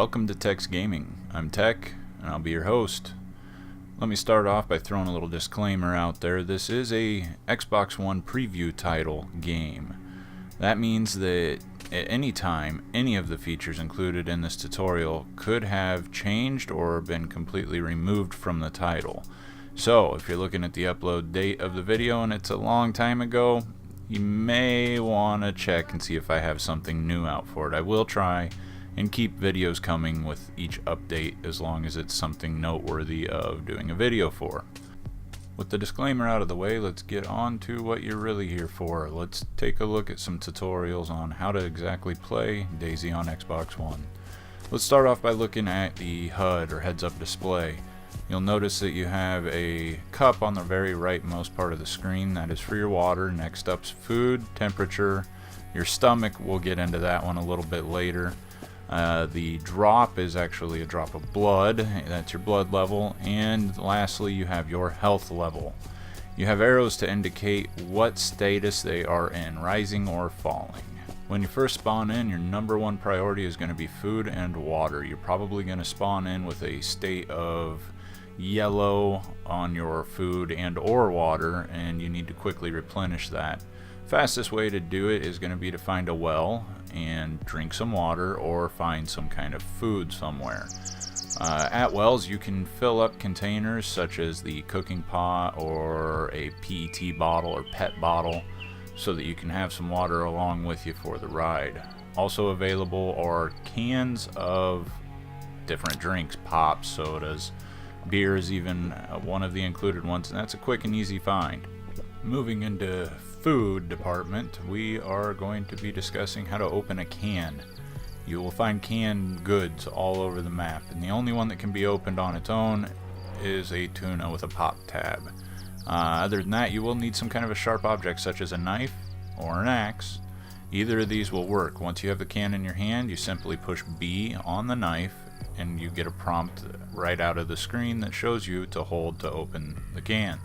Welcome to Teck's Gaming. I'm Teck, and I'll be your host. Let me start off by throwing a little disclaimer out there. This is a Xbox One preview title game. That means that at any time, any of the features included in this tutorial could have changed or been completely removed from the title. So, if you're looking at the upload date of the video and it's a long time ago, you may want to check and see if I have something new out for it. I will try and keep videos coming with each update as long as it's something noteworthy of doing a video for. With the disclaimer out of the way, let's get on to what you're really here for. Let's take a look at some tutorials on how to exactly play DayZ on Xbox One. Let's start off by looking at the HUD or heads-up display. You'll notice that you have a cup on the very rightmost part of the screen. That is for your water. Next up's food, temperature, your stomach. We'll get into that one a little bit later. The drop is actually a drop of blood. That's your blood level. And lastly, you have your health level. You have arrows to indicate what status they are in, rising or falling. When you first spawn in, your number one priority is going to be food and water. You're probably going to spawn in with a state of yellow on your food and or water, and you need to quickly replenish that. Fastest way to do it is going to be to find a well and drink some water or find some kind of food somewhere. At wells, you can fill up containers such as the cooking pot or a PET bottle or PET bottle so that you can have some water along with you for the ride. Also available are cans of different drinks, pops, sodas, beer is even one of the included ones, and that's a quick and easy find. Moving into food department, we are going to be discussing how to open a can. You will find canned goods all over the map, and the only one that can be opened on its own is a tuna with a pop tab. Other than that, you will need some kind of a sharp object such as a knife or an axe. Either of these will work. Once you have the can in your hand, you simply push B on the knife and you get a prompt right out of the screen that shows you to hold to open the can.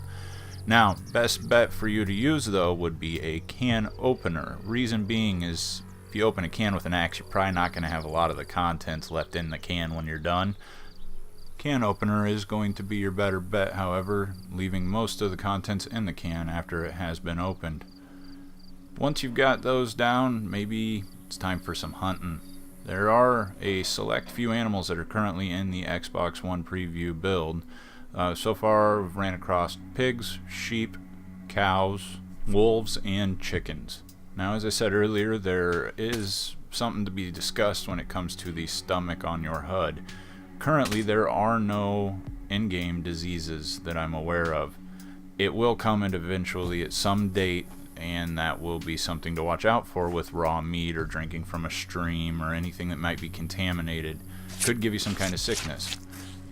Now, best bet for you to use though would be a can opener. Reason being is if you open a can with an axe, you're probably not going to have a lot of the contents left in the can when you're done. Can opener is going to be your better bet, however, leaving most of the contents in the can after it has been opened. Once you've got those down, maybe it's time for some hunting. There are a select few animals that are currently in the Xbox One preview build. So far, we've ran across pigs, sheep, cows, wolves, and chickens. Now, as I said earlier, there is something to be discussed when it comes to the stomach on your HUD. Currently, there are no in-game diseases that I'm aware of. It will come in eventually at some date, and that will be something to watch out for with raw meat or drinking from a stream or anything that might be contaminated. Could give you some kind of sickness.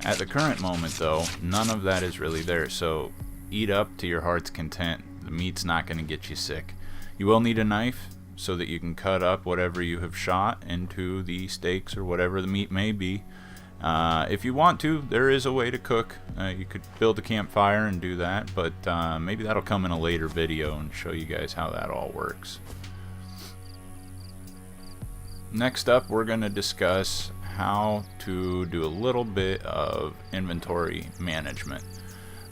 At the current moment though, none of that is really there, so eat up to your heart's content. The meat's not going to get you sick. You will need a knife so that you can cut up whatever you have shot into the steaks or whatever the meat may be. If you want to, there is a way to cook. You could build a campfire and do that, but maybe that'll come in a later video and show you guys how that all works. Next up, we're going to discuss how to do a little bit of inventory management.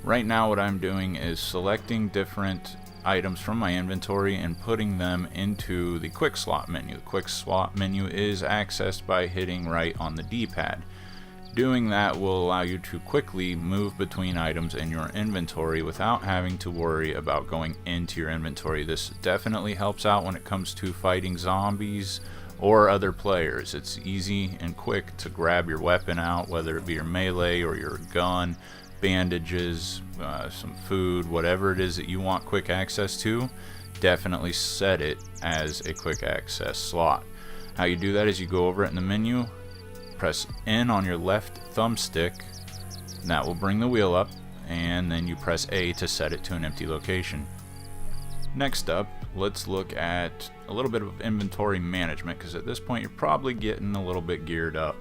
Right now what I'm doing is selecting different items from my inventory and putting them into the quick slot menu. The quick slot menu is accessed by hitting right on the D-pad. Doing that will allow you to quickly move between items in your inventory without having to worry about going into your inventory. This definitely helps out when it comes to fighting zombies or other players. It's easy and quick to grab your weapon out, whether it be your melee or your gun, bandages, some food, whatever it is that you want quick access to. Definitely set it as a quick access slot. How you do that is you go over it in the menu, press N on your left thumbstick, and that will bring the wheel up, and then you press A to set it to an empty location. Next up, let's look at a little bit of inventory management, because at this point you're probably getting a little bit geared up.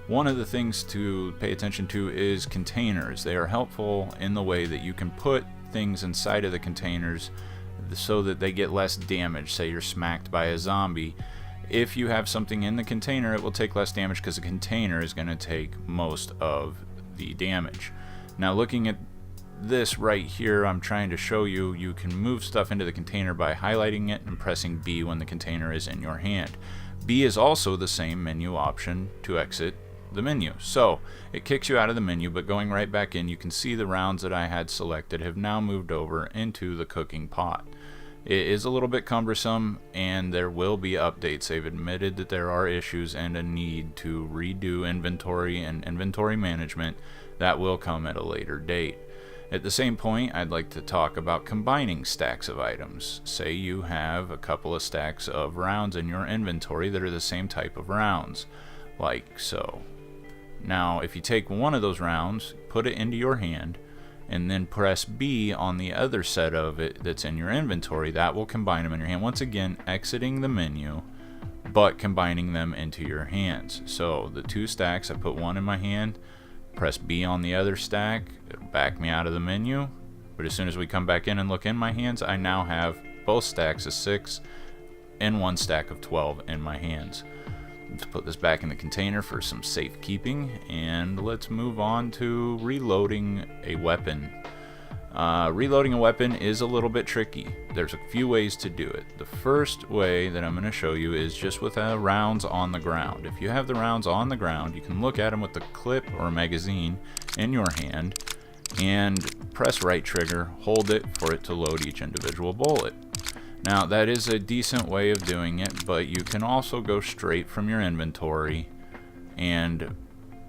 One of the things to pay attention to is containers. They are helpful in the way that you can put things inside of the containers so that they get less damage. Say you're smacked by a zombie, If you have something in the container, it will take less damage because the container is going to take most of the damage. Now looking at this right here, I'm trying to show you, you can move stuff into the container by highlighting it and pressing B when the container is in your hand. B is also the same menu option to exit the menu. So it kicks you out of the menu, but going right back in, you can see the rounds that I had selected have now moved over into the cooking pot. It is a little bit cumbersome, and there will be updates. They've admitted that there are issues and a need to redo inventory and inventory management. That will come at a later date. At the same point, I'd like to talk about combining stacks of items. Say you have a couple of stacks of rounds in your inventory that are the same type of rounds, like so. Now, if you take one of those rounds, put it into your hand, and then press B on the other set of it that's in your inventory, that will combine them in your hand. Once again, exiting the menu, but combining them into your hands. So the two stacks, I put one in my hand, press B on the other stack, it'll back me out of the menu, but as soon as we come back in and look in my hands, I now have both stacks of 6 and one stack of 12 in my hands. Let's put this back in the container for some safekeeping, and let's move on to reloading a weapon. Reloading a weapon is a little bit tricky. There's a few ways to do it. The first way that I'm going to show you is just with rounds on the ground. If you have the rounds on the ground, you can look at them with the clip or magazine in your hand and press right trigger, hold it for it to load each individual bullet. Now that is a decent way of doing it, but you can also go straight from your inventory and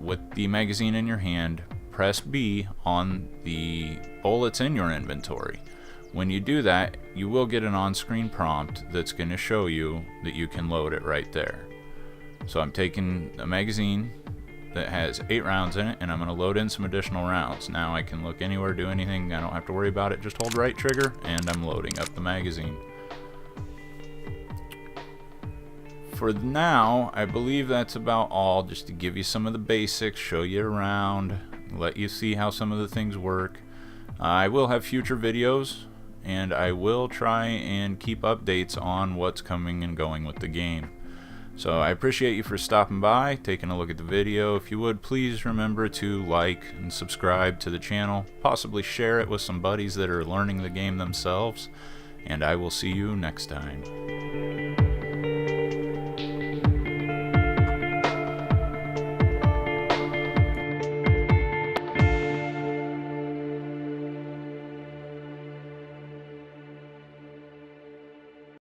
with the magazine in your hand, press B on the bullets in your inventory. When you do that, you will get an on-screen prompt that's going to show you that you can load it right there. So I'm taking a magazine that has 8 rounds in it, and I'm going to load in some additional rounds. Now I can look anywhere, do anything, I don't have to worry about it, just hold right trigger and I'm loading up the magazine. For now, I believe that's about all, just to give you some of the basics, show you around, let you see how some of the things work. I will have future videos, and I will try and keep updates on what's coming and going with the game. So I appreciate you for stopping by, taking a look at the video. If you would, please remember to like and subscribe to the channel, possibly share it with some buddies that are learning the game themselves, and I will see you next time.